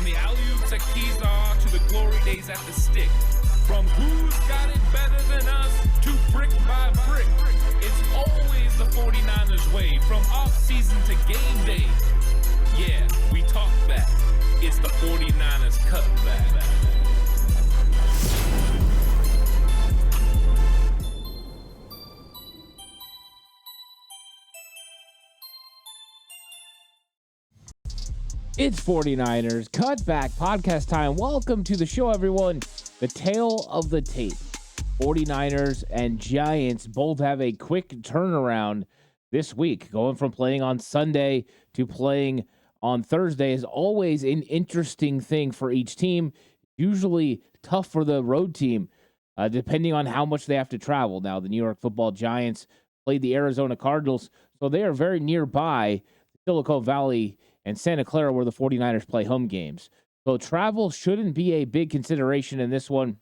the alley-oops at Kezar to the glory days at the stick. From who's got it better than us to brick by brick. It's always the 49ers way, from off-season to game day. Yeah, we talk back. It's the 49ers Cutback. It's 49ers Cutback Podcast time. Welcome to the show, everyone. The tale of the tape. 49ers and Giants both have a quick turnaround this week. Going from playing on Sunday to playing on Thursday is always an interesting thing for each team. Usually tough for the road team, depending on how much they have to travel. Now, the New York Football Giants played the Arizona Cardinals, so they are very nearby Silicon Valley and Santa Clara, where the 49ers play home games. So travel shouldn't be a big consideration in this one,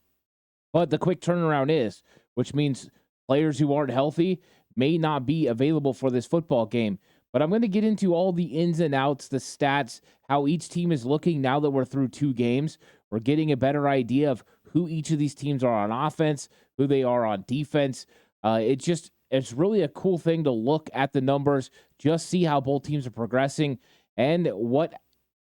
but the quick turnaround is, which means players who aren't healthy may not be available for this football game. But I'm going to get into all the ins and outs, the stats, how each team is looking now that we're through two games. We're getting a better idea of who each of these teams are on offense, who they are on defense. It's really a cool thing to look at the numbers, just see how both teams are progressing and what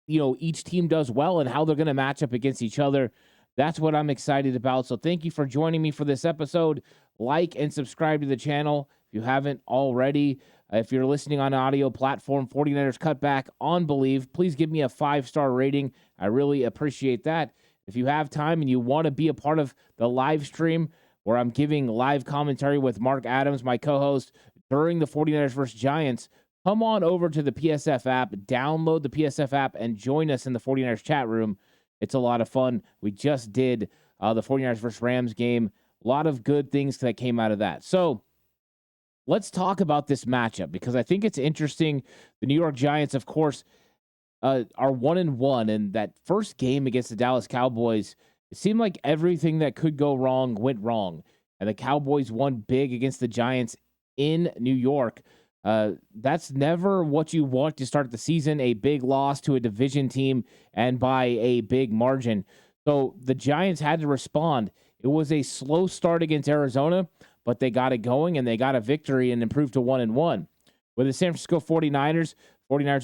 each team does well and how they're going to match up against each other. That's what I'm excited about. So thank you for joining me for this episode. Like and subscribe to the channel if you haven't already. If you're listening on an audio platform, 49ers Cutback on Believe, please give me a 5-star rating. I really appreciate that. If you have time and you want to be a part of the live stream where I'm giving live commentary with Mark Adams, my co-host, during the 49ers versus Giants, come on over to the PSF app, download the PSF app, and join us in the 49ers chat room. It's a lot of fun. We just did the 49ers versus Rams game. A lot of good things that came out of that. So let's talk about this matchup because I think it's interesting. The New York Giants, of course, are 1-1, and that first game against the Dallas Cowboys, it seemed like everything that could go wrong went wrong, and the Cowboys won big against the Giants in New York. That's never what you want to start the season, a big loss to a division team and by a big margin. So the Giants had to respond. It was a slow start against Arizona, but they got it going and they got a victory and improved to 1-1. With the San Francisco 49ers,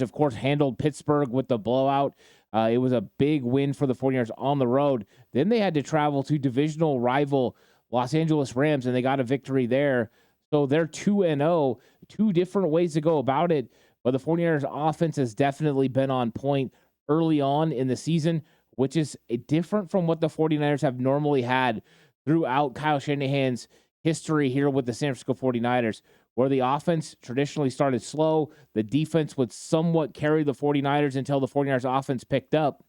of course, handled Pittsburgh with the blowout. It was a big win for the 49ers on the road. Then they had to travel to divisional rival Los Angeles Rams, and they got a victory there. So they're 2-0, two different ways to go about it. But the 49ers offense has definitely been on point early on in the season, which is different from what the 49ers have normally had throughout Kyle Shanahan's history here with the San Francisco 49ers, where the offense traditionally started slow. The defense would somewhat carry the 49ers until the 49ers offense picked up.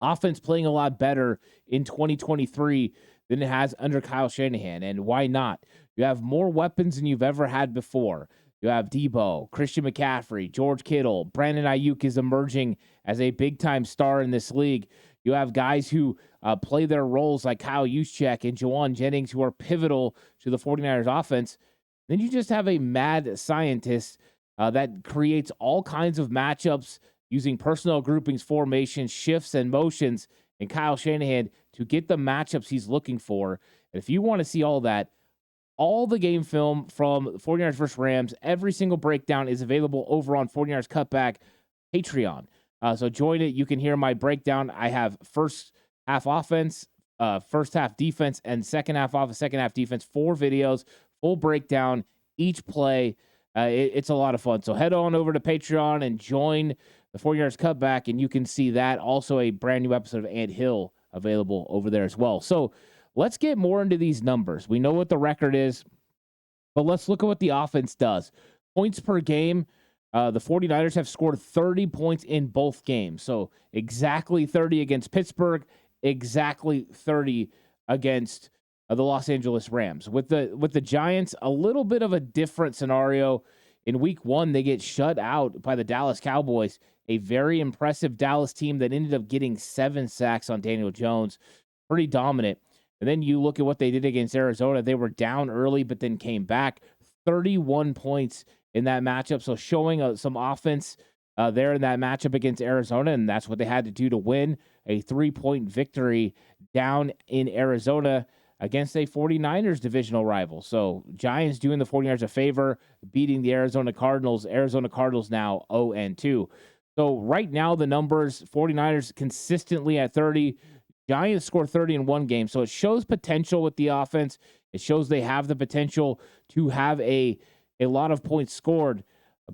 Offense playing a lot better in 2023 than it has under Kyle Shanahan. And why not? You have more weapons than you've ever had before. You have Debo, Christian McCaffrey, George Kittle, Brandon Ayuk is emerging as a big-time star in this league. You have guys who play their roles like Kyle Juszczyk and Jawan Jennings who are pivotal to the 49ers offense. Then you just have a mad scientist that creates all kinds of matchups using personnel groupings, formations, shifts, and motions, and Kyle Shanahan to get the matchups he's looking for. And if you want to see all that, all the game film from 49ers versus Rams, every single breakdown is available over on 49ers Cutback Patreon. So join it. You can hear my breakdown. I have first half offense, first half defense, and second half offense, second half defense. 4 videos, full breakdown, each play. It's a lot of fun. So head on over to Patreon and join the 49ers Cutback, and you can see that. Also a brand new episode of Ant Hill available over there as well. So let's get more into these numbers. We know what the record is, but let's look at what the offense does. Points per game, the 49ers have scored 30 points in both games. So exactly 30 against Pittsburgh, exactly 30 against the Los Angeles Rams. With the Giants, a little bit of a different scenario. In week 1, they get shut out by the Dallas Cowboys, a very impressive Dallas team that ended up getting 7 sacks on Daniel Jones. Pretty dominant. And then you look at what they did against Arizona. They were down early, but then came back. 31 points in that matchup. So showing some offense there in that matchup against Arizona, and that's what they had to do to win a 3-point victory down in Arizona against a 49ers divisional rival. So Giants doing the 49ers a favor, beating the Arizona Cardinals. Arizona Cardinals now 0-2. So right now the numbers, 49ers consistently at 30. Giants score 30 in one game. So it shows potential with the offense. It shows they have the potential to have a lot of points scored.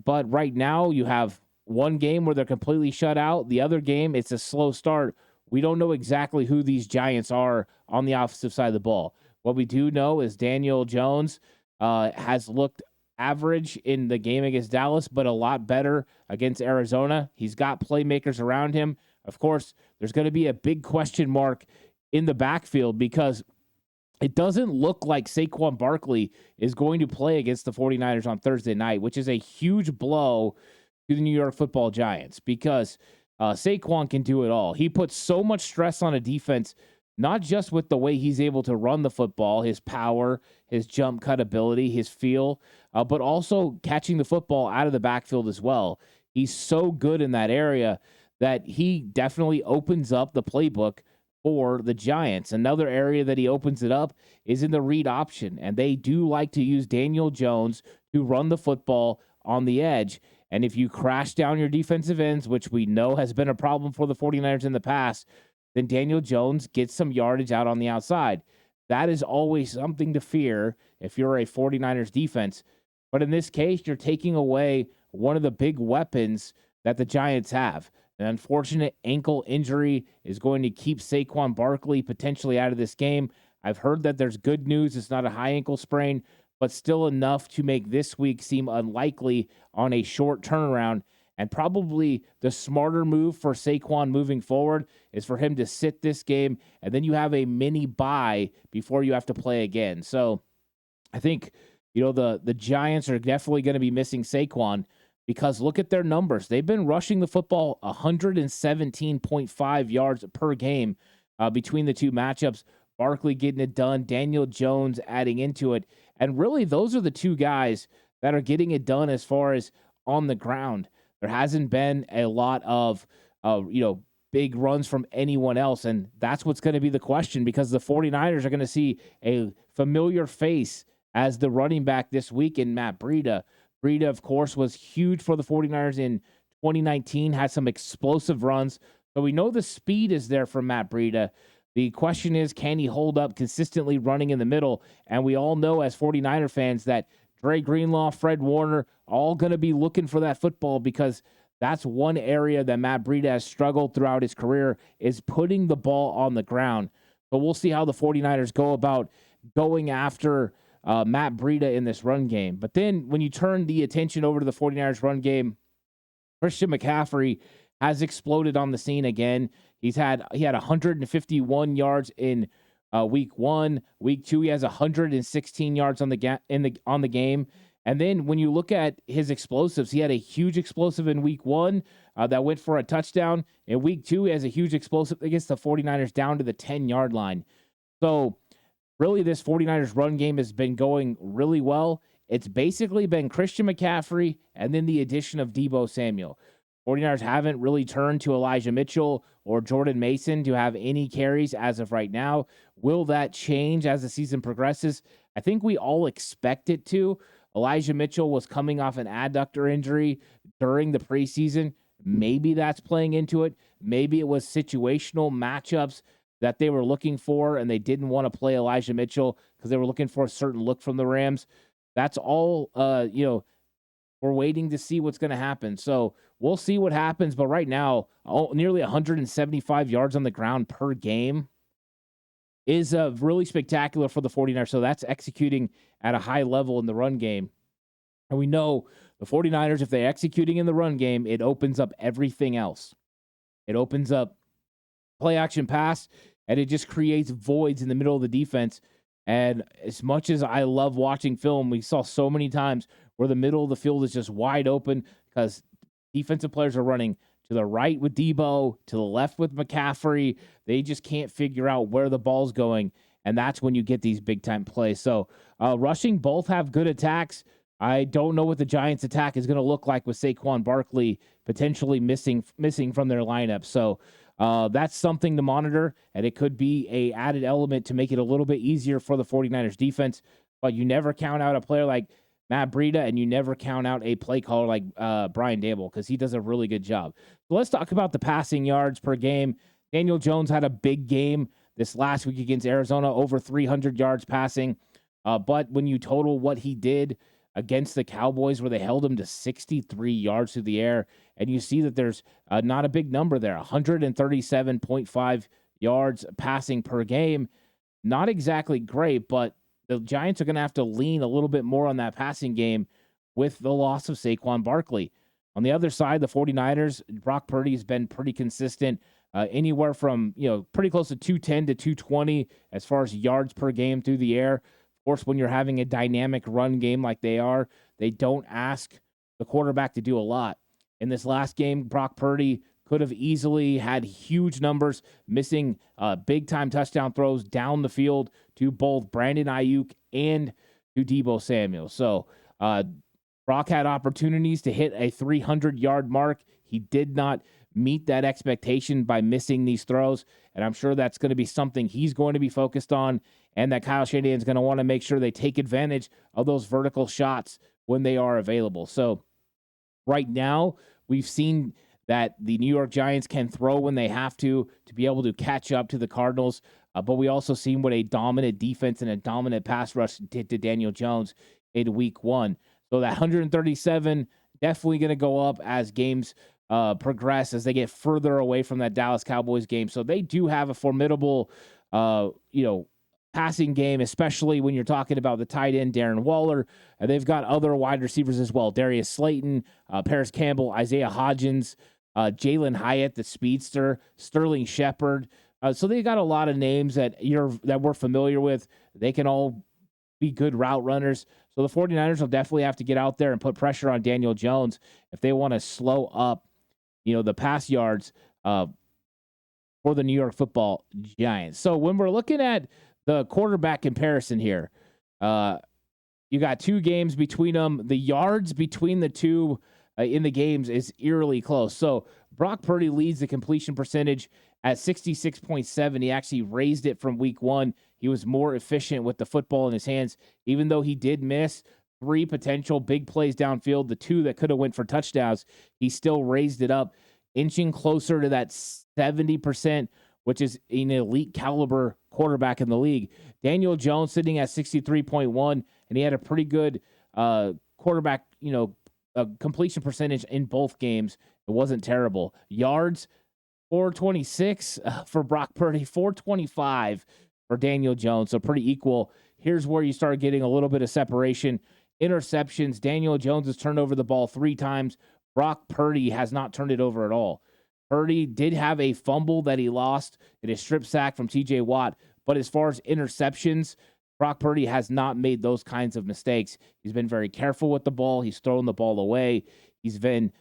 But right now you have one game where they're completely shut out. The other game, it's a slow start. We don't know exactly who these Giants are on the offensive side of the ball. What we do know is Daniel Jones has looked average in the game against Dallas, but a lot better against Arizona. He's got playmakers around him. Of course, there's going to be a big question mark in the backfield because it doesn't look like Saquon Barkley is going to play against the 49ers on Thursday night, which is a huge blow to the New York Football Giants because Saquon can do it all. He puts so much stress on a defense, not just with the way he's able to run the football, his power, his jump cut ability, his feel, but also catching the football out of the backfield as well. He's so good in that area that he definitely opens up the playbook for the Giants. Another area that he opens it up is in the read option, and they do like to use Daniel Jones to run the football on the edge. And if you crash down your defensive ends, which we know has been a problem for the 49ers in the past, then Daniel Jones gets some yardage out on the outside. That is always something to fear if you're a 49ers defense. But in this case, you're taking away one of the big weapons that the Giants have. An unfortunate ankle injury is going to keep Saquon Barkley potentially out of this game. I've heard that there's good news. It's not a high ankle sprain, but still enough to make this week seem unlikely on a short turnaround. And probably the smarter move for Saquon moving forward is for him to sit this game, and then you have a mini bye before you have to play again. So I think, the Giants are definitely going to be missing Saquon because look at their numbers. They've been rushing the football 117.5 yards per game between the two matchups. Barkley getting it done, Daniel Jones adding into it. And really, those are the two guys that are getting it done as far as on the ground. There hasn't been a lot of, big runs from anyone else, and that's what's going to be the question because the 49ers are going to see a familiar face as the running back this week in Matt Breida. Breida, of course, was huge for the 49ers in 2019, had some explosive runs, so we know the speed is there from Matt Breida. The question is, can he hold up consistently running in the middle? And we all know as 49er fans that Dre Greenlaw, Fred Warner, all going to be looking for that football because that's one area that Matt Breida has struggled throughout his career is putting the ball on the ground. But we'll see how the 49ers go about going after Matt Breida in this run game. But then when you turn the attention over to the 49ers run game, Christian McCaffrey has exploded on the scene again. He had 151 yards in week 1. Week 2, he has 116 yards on the game. And then when you look at his explosives, he had a huge explosive in week 1 that went for a touchdown. In week 2, he has a huge explosive against the 49ers down to the 10-yard line. So really, this 49ers run game has been going really well. It's basically been Christian McCaffrey and then the addition of Deebo Samuel. 49ers haven't really turned to Elijah Mitchell or Jordan Mason to have any carries as of right now. Will that change as the season progresses? I think we all expect it to. Elijah Mitchell was coming off an adductor injury during the preseason. Maybe that's playing into it. Maybe it was situational matchups that they were looking for, and they didn't want to play Elijah Mitchell because they were looking for a certain look from the Rams. That's all, we're waiting to see what's going to happen. So we'll see what happens. But right now, nearly 175 yards on the ground per game is really spectacular for the 49ers. So that's executing at a high level in the run game. And we know the 49ers, if they're executing in the run game, it opens up everything else. It opens up play action pass, and it just creates voids in the middle of the defense. And as much as I love watching film, we saw so many times where the middle of the field is just wide open because defensive players are running to the right with Deebo, to the left with McCaffrey. They just can't figure out where the ball's going, and that's when you get these big-time plays. So rushing, both have good attacks. I don't know what the Giants' attack is going to look like with Saquon Barkley potentially missing from their lineup. So that's something to monitor, and it could be a added element to make it a little bit easier for the 49ers defense. But you never count out a player like Matt Breida, and you never count out a play caller like Brian Dable, because he does a really good job. So let's talk about the passing yards per game. Daniel Jones had a big game this last week against Arizona, over 300 yards passing. But when you total what he did against the Cowboys, where they held him to 63 yards through the air, and you see that there's not a big number there, 137.5 yards passing per game. Not exactly great, but the Giants are going to have to lean a little bit more on that passing game with the loss of Saquon Barkley. On the other side, the 49ers, Brock Purdy has been pretty consistent, anywhere from, pretty close to 210 to 220 as far as yards per game through the air. Of course, when you're having a dynamic run game like they are, they don't ask the quarterback to do a lot. In this last game, Brock Purdy could have easily had huge numbers, missing big-time touchdown throws down the field to both Brandon Ayuk and to Deebo Samuel. So Brock had opportunities to hit a 300-yard mark. He did not meet that expectation by missing these throws, and I'm sure that's going to be something he's going to be focused on, and that Kyle Shanahan's going to want to make sure they take advantage of those vertical shots when they are available. So right now, we've seen that the New York Giants can throw when they have to be able to catch up to the Cardinals. But we also seen what a dominant defense and a dominant pass rush did to Daniel Jones in week 1. So that 137 definitely going to go up as games progress, as they get further away from that Dallas Cowboys game. So they do have a formidable, passing game, especially when you're talking about the tight end, Darren Waller. They've got other wide receivers as well. Darius Slayton, Paris Campbell, Isaiah Hodgins, Jalen Hyatt, the speedster, Sterling Shepard. So they got a lot of names that we're familiar with. They can all be good route runners. So the 49ers will definitely have to get out there and put pressure on Daniel Jones if they want to slow up, the pass yards for the New York Football Giants. So when we're looking at the quarterback comparison here, you got 2 games between them. The yards between the two in the games is eerily close. So Brock Purdy leads the completion percentage at 66.7. He actually raised it from week 1. He was more efficient with the football in his hands, even though he did miss 3 potential big plays downfield, the 2 that could have went for touchdowns. He still raised it up, inching closer to that 70%, which is an elite caliber quarterback in the league. Daniel Jones sitting at 63.1, and he had a pretty good quarterback, completion percentage in both games. It wasn't terrible. Yards, 426 for Brock Purdy, 425 for Daniel Jones. So pretty equal. Here's where you start getting a little bit of separation. Interceptions. Daniel Jones has turned over the ball 3 times. Brock Purdy has not turned it over at all. Purdy did have a fumble that he lost in a strip sack from TJ Watt. But as far as interceptions, Brock Purdy has not made those kinds of mistakes. He's been very careful with the ball. He's thrown the ball away. He's been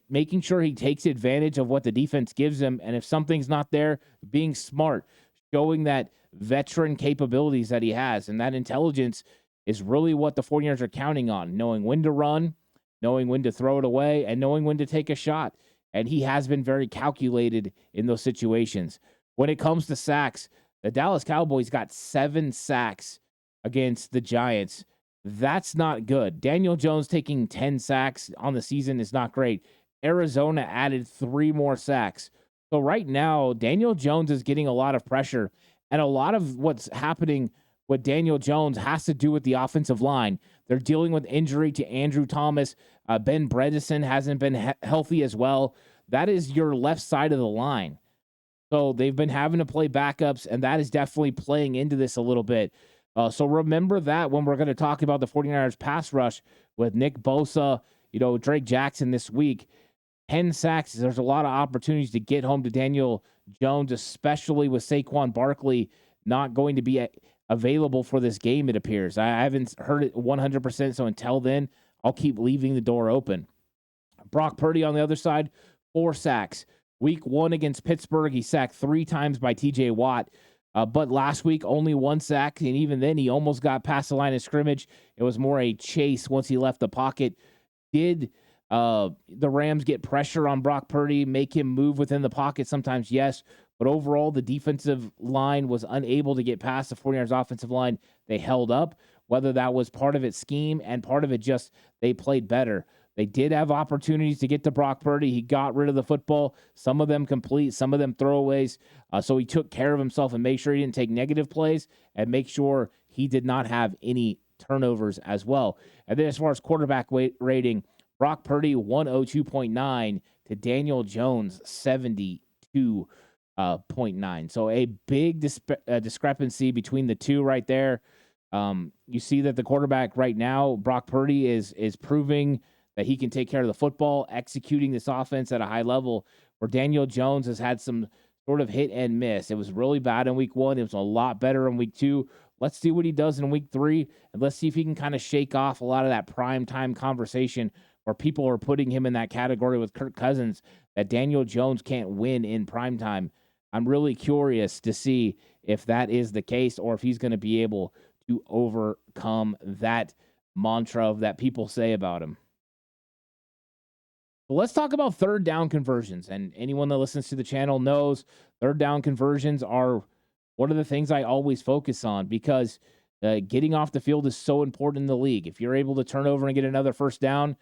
making sure he takes advantage of what the defense gives him. And if something's not there, being smart, showing that veteran capabilities that he has. And that intelligence is really what the 49ers are counting on, knowing when to run, knowing when to throw it away, and knowing when to take a shot. And he has been very calculated in those situations. When it comes to sacks, the Dallas Cowboys got 7 sacks against the Giants. That's not good. Daniel Jones taking 10 sacks on the season is not great. Arizona added 3 more sacks. So right now, Daniel Jones is getting a lot of pressure, and a lot of what's happening with Daniel Jones has to do with the offensive line. They're dealing with injury to Andrew Thomas. Ben Bredesen hasn't been healthy as well. That is your left side of the line. So they've been having to play backups, and that is definitely playing into this a little bit. So remember that when we're going to talk about the 49ers pass rush with Nick Bosa, Drake Jackson this week. 10 sacks, there's a lot of opportunities to get home to Daniel Jones, especially with Saquon Barkley not going to be available for this game, it appears. I haven't heard it 100%, so until then, I'll keep leaving the door open. Brock Purdy on the other side, 4 sacks. Week 1 against Pittsburgh, he sacked 3 times by TJ Watt. But last week, only 1 sack, and even then, he almost got past the line of scrimmage. It was more a chase once he left the pocket. Did The Rams get pressure on Brock Purdy, make him move within the pocket sometimes, yes. But overall, the defensive line was unable to get past the 49ers offensive line. They held up, whether that was part of its scheme and part of it just they played better. They did have opportunities to get to Brock Purdy. He got rid of the football, some of them complete, some of them throwaways. So he took care of himself and made sure he didn't take negative plays and make sure he did not have any turnovers as well. And then as far as quarterback rating, Brock Purdy 102.9 to Daniel Jones 72.9. So a big discrepancy between the two right there. You see that the quarterback right now, Brock Purdy, is proving that he can take care of the football, executing this offense at a high level, where Daniel Jones has had some sort of hit and miss. It was really bad in week 1. It was a lot better in week 2. Let's see what he does in week 3, and let's see if he can kind of shake off a lot of that prime time conversation where people are putting him in that category with Kirk Cousins, that Daniel Jones can't win in prime time. I'm really curious to see if that is the case or if he's going to be able to overcome that mantra that people say about him. But let's talk about third down conversions. And anyone that listens to the channel knows third down conversions are one of the things I always focus on because getting off the field is so important in the league. If you're able to turn over and get another first down,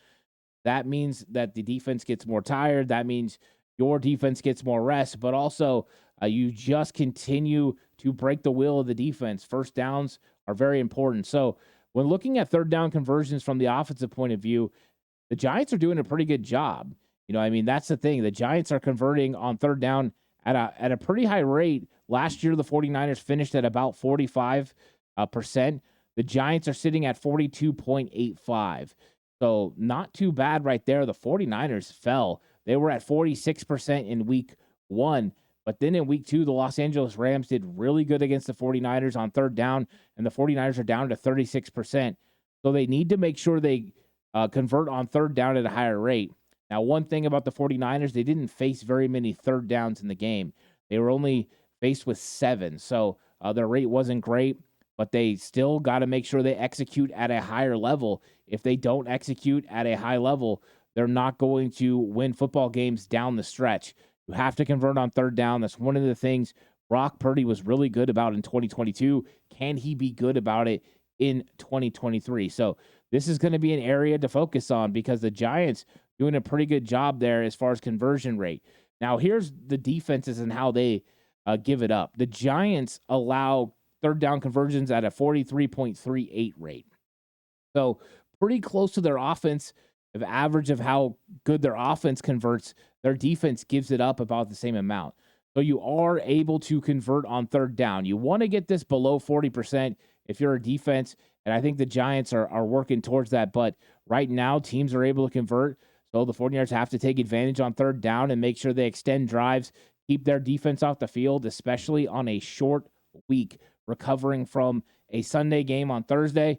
that means that the defense gets more tired. That means your defense gets more rest, but also you just continue to break the will of the defense. First downs are very important. So when looking at third down conversions from the offensive point of view, the Giants are doing a pretty good job. That's the thing. The Giants are converting on third down at a pretty high rate. Last year, the 49ers finished at about 45%. The Giants are sitting at 42.85%. So not too bad right there. The 49ers fell. They were at 46% in week 1. But then in week 2, the Los Angeles Rams did really good against the 49ers on third down, and the 49ers are down to 36%. So they need to make sure they convert on third down at a higher rate. Now, one thing about the 49ers, they didn't face very many third downs in the game. They were only faced with 7. So their rate wasn't great, but they still got to make sure they execute at a higher level. If they don't execute at a high level, they're not going to win football games down the stretch. You have to convert on third down. That's one of the things Brock Purdy was really good about in 2022. Can he be good about it in 2023? So this is going to be an area to focus on because the Giants doing a pretty good job there as far as conversion rate. Now, here's the defenses and how they give it up. The Giants allow third down conversions at a 43.38 rate. So pretty close to their offense. Of average of how good their offense converts, their defense gives it up about the same amount. So you are able to convert on third down. You want to get this below 40% if you're a defense, and I think the Giants are working towards that. But right now, teams are able to convert, so the 49ers have to take advantage on third down and make sure they extend drives, keep their defense off the field, especially on a short week, recovering from a Sunday game on Thursday.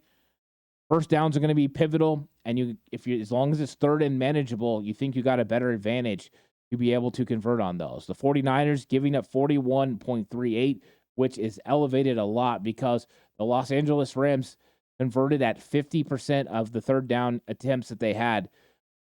First downs are going to be pivotal, and as long as it's third and manageable, you think you got a better advantage to be able to convert on those. The 49ers giving up 41.38, which is elevated a lot because the Los Angeles Rams converted at 50% of the third down attempts that they had.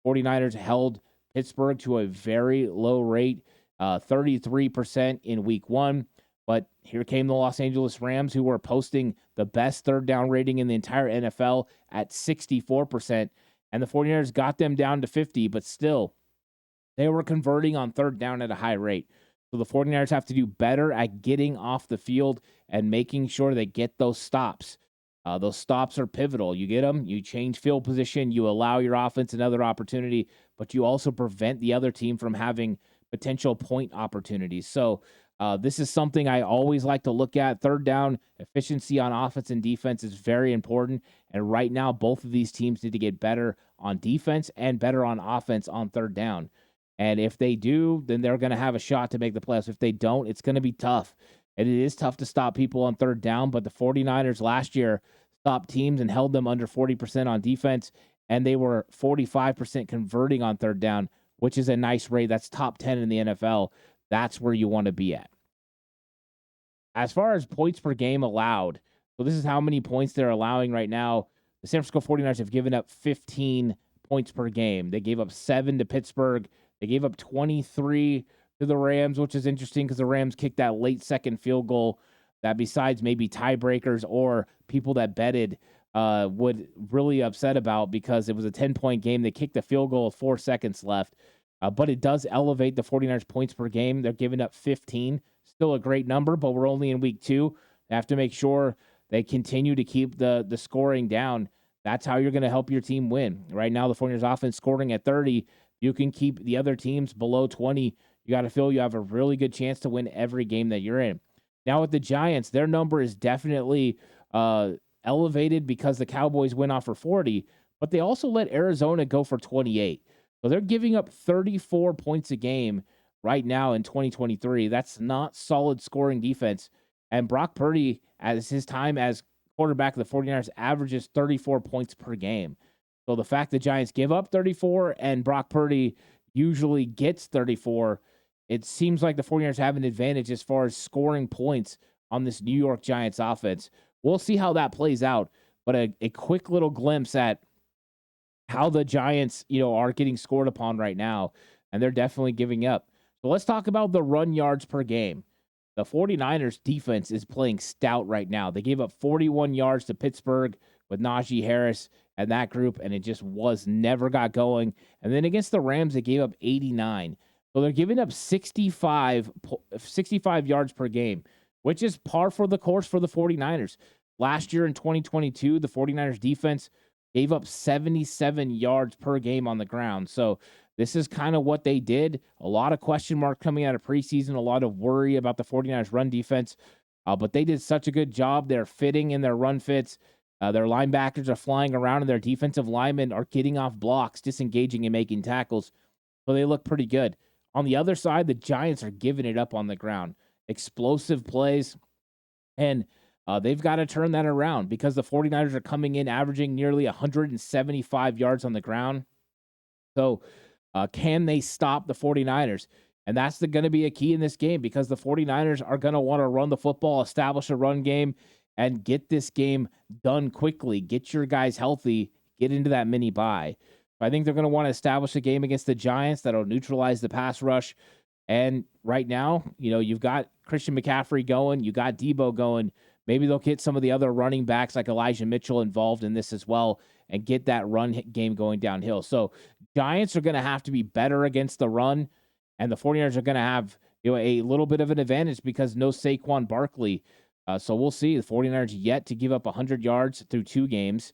49ers held Pittsburgh to a very low rate, 33% in week 1. But here came the Los Angeles Rams, who were posting the best third down rating in the entire NFL at 64%. And the 49ers got them down to 50, but still, they were converting on third down at a high rate. So the 49ers have to do better at getting off the field and making sure they get those stops. Those stops are pivotal. You get them, you change field position, you allow your offense another opportunity, but you also prevent the other team from having potential point opportunities. So this is something I always like to look at. Third down efficiency on offense and defense is very important. And right now, both of these teams need to get better on defense and better on offense on third down. And if they do, then they're going to have a shot to make the playoffs. If they don't, it's going to be tough. And it is tough to stop people on third down. But the 49ers last year stopped teams and held them under 40% on defense. And they were 45% converting on third down, which is a nice rate. That's top 10 in the NFL. That's where you want to be at. As far as points per game allowed, so this is how many points they're allowing right now. The San Francisco 49ers have given up 15 points per game. They gave up 7 to Pittsburgh. They gave up 23 to the Rams, which is interesting because the Rams kicked that late second field goal that, besides maybe tiebreakers or people that betted, would really upset about, because it was a 10-point game. They kicked the field goal with 4 seconds left. But it does elevate the 49ers points per game. They're giving up 15. Still a great number, but we're only in week 2. They have to make sure they continue to keep the scoring down. That's how you're going to help your team win. Right now, the 49ers offense scoring at 30. You can keep the other teams below 20. You got to feel you have a really good chance to win every game that you're in. Now with the Giants, their number is definitely elevated because the Cowboys went off for 40, but they also let Arizona go for 28. So they're giving up 34 points a game right now in 2023. That's not solid scoring defense. And Brock Purdy, as his time as quarterback of the 49ers, averages 34 points per game. So the fact the Giants give up 34 and Brock Purdy usually gets 34, it seems like the 49ers have an advantage as far as scoring points on this New York Giants offense. We'll see how that plays out, but a quick little glimpse at how the Giants, are getting scored upon right now, and they're definitely giving up. So let's talk about the run yards per game. The 49ers defense is playing stout right now. They gave up 41 yards to Pittsburgh with Najee Harris and that group, and it just never got going. And then against the Rams, they gave up 89. So they're giving up 65 yards per game, which is par for the course for the 49ers. Last year in 2022, the 49ers defense gave up 77 yards per game on the ground. So this is kind of what they did. A lot of question mark coming out of preseason, a lot of worry about the 49ers run defense. But they did such a good job. They're fitting in their run fits. Their linebackers are flying around, and their defensive linemen are getting off blocks, disengaging and making tackles. So they look pretty good. On the other side, the Giants are giving it up on the ground. Explosive plays. And they've got to turn that around because the 49ers are coming in averaging nearly 175 yards on the ground. So can they stop the 49ers? And that's going to be a key in this game because the 49ers are going to want to run the football, establish a run game, and get this game done quickly. Get your guys healthy, get into that mini bye. I think they're going to want to establish a game against the Giants that'll neutralize the pass rush. And right now, you've got Christian McCaffrey going, you got Debo going. Maybe they'll get some of the other running backs like Elijah Mitchell involved in this as well and get that run game going downhill. So Giants are going to have to be better against the run, and the 49ers are going to have a little bit of an advantage because no Saquon Barkley. So we'll see. The 49ers yet to give up 100 yards through 2 games,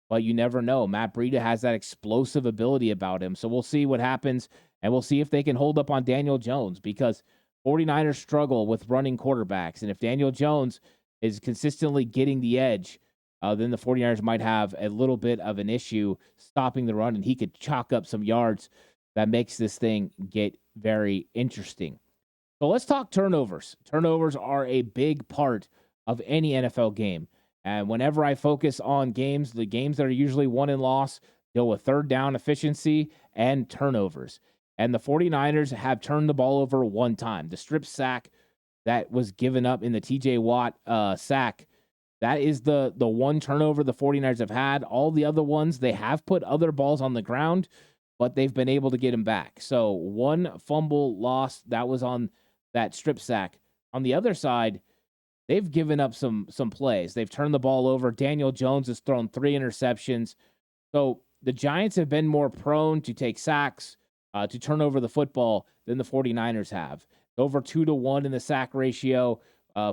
but you never know. Matt Breida has that explosive ability about him. So we'll see what happens, and we'll see if they can hold up on Daniel Jones because 49ers struggle with running quarterbacks. And if Daniel Jones is consistently getting the edge, then the 49ers might have a little bit of an issue stopping the run, and he could chalk up some yards that makes this thing get very interesting. So let's talk turnovers. Turnovers are a big part of any NFL game. And whenever I focus on games, the games that are usually won and lost deal with third down efficiency and turnovers. And the 49ers have turned the ball over 1 time. The strip sack that was given up in the TJ Watt sack, that is the one turnover the 49ers have had. All the other ones, they have put other balls on the ground, but they've been able to get them back. So 1 fumble lost, that was on that strip sack. On the other side, they've given up some plays. They've turned the ball over. Daniel Jones has thrown 3 interceptions. So the Giants have been more prone to take sacks, to turn over the football than the 49ers have. Over 2-1 in the sack ratio,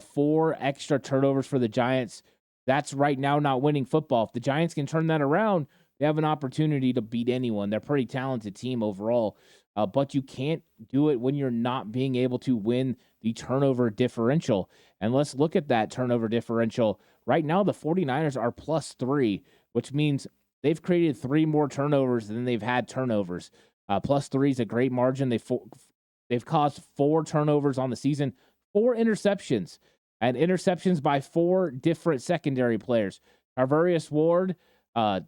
4 extra turnovers for the Giants. That's right now not winning football. If the Giants can turn that around, they have an opportunity to beat anyone. They're a pretty talented team overall, but you can't do it when you're not being able to win the turnover differential. And let's look at that turnover differential. Right now, the 49ers are +3, which means they've created 3 more turnovers than they've had turnovers. +3 is a great margin. They've caused 4 turnovers on the season, 4 interceptions, and interceptions by 4 different secondary players. Tarvarius Ward, Talanoa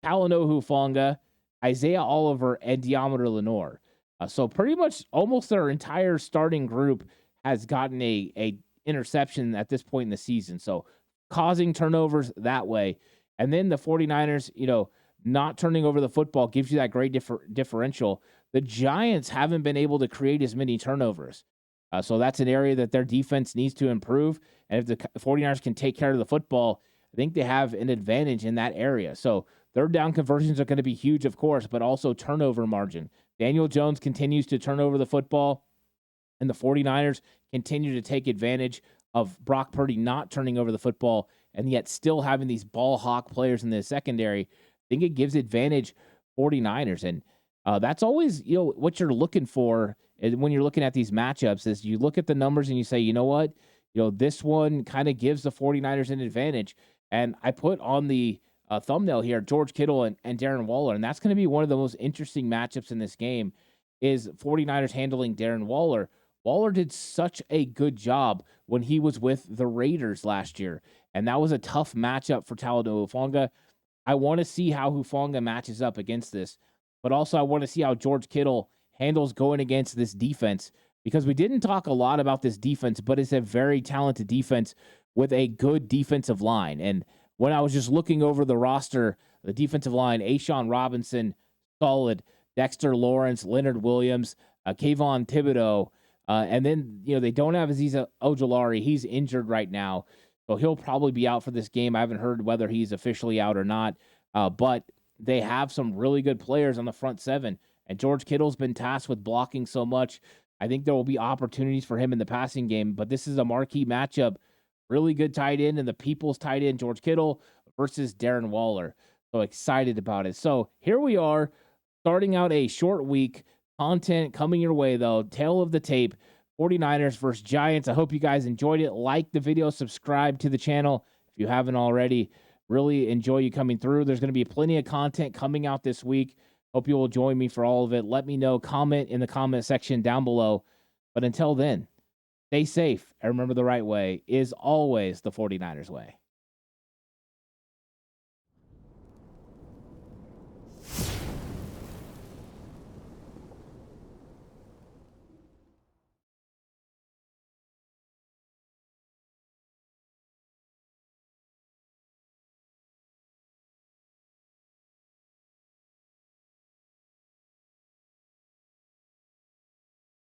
Hufanga, Isaiah Oliver, and Deommodore Lenoir. So pretty much almost their entire starting group has gotten a interception at this point in the season. So causing turnovers that way. And then the 49ers, not turning over the football gives you that great differential. The Giants haven't been able to create as many turnovers. So that's an area that their defense needs to improve. And if the 49ers can take care of the football, I think they have an advantage in that area. So third down conversions are going to be huge, of course, but also turnover margin. Daniel Jones continues to turn over the football, and the 49ers continue to take advantage of Brock Purdy not turning over the football and yet still having these ball hawk players in the secondary. I think it gives advantage 49ers. And that's always, what you're looking for when you're looking at these matchups is you look at the numbers and you say, you know what, this one kind of gives the 49ers an advantage. And I put on the thumbnail here, George Kittle and Darren Waller. And that's going to be one of the most interesting matchups in this game is 49ers handling Darren Waller. Waller did such a good job when he was with the Raiders last year. And that was a tough matchup for Talanoa Hufanga. I want to see how Hufanga matches up against this. But also I want to see how George Kittle handles going against this defense. Because we didn't talk a lot about this defense, but it's a very talented defense with a good defensive line. And when I was just looking over the roster, the defensive line, Ashawn Robinson, solid. Dexter Lawrence, Leonard Williams, Kayvon Thibodeau. And then, they don't have Azeez Ojulari. He's injured right now. So he'll probably be out for this game. I haven't heard whether he's officially out or not. But they have some really good players on the front seven. And George Kittle's been tasked with blocking so much. I think there will be opportunities for him in the passing game. But this is a marquee matchup. Really good tight end and the people's tight end, George Kittle versus Darren Waller. So excited about it. So here we are, starting out a short week. Content coming your way, though. Tail of the tape, 49ers versus Giants. I hope you guys enjoyed it. Like the video, subscribe to the channel if you haven't already. Really enjoy you coming through. There's going to be plenty of content coming out this week. Hope you will join me for all of it. Let me know. Comment in the comment section down below. But until then, stay safe and remember the right way is always the 49ers way.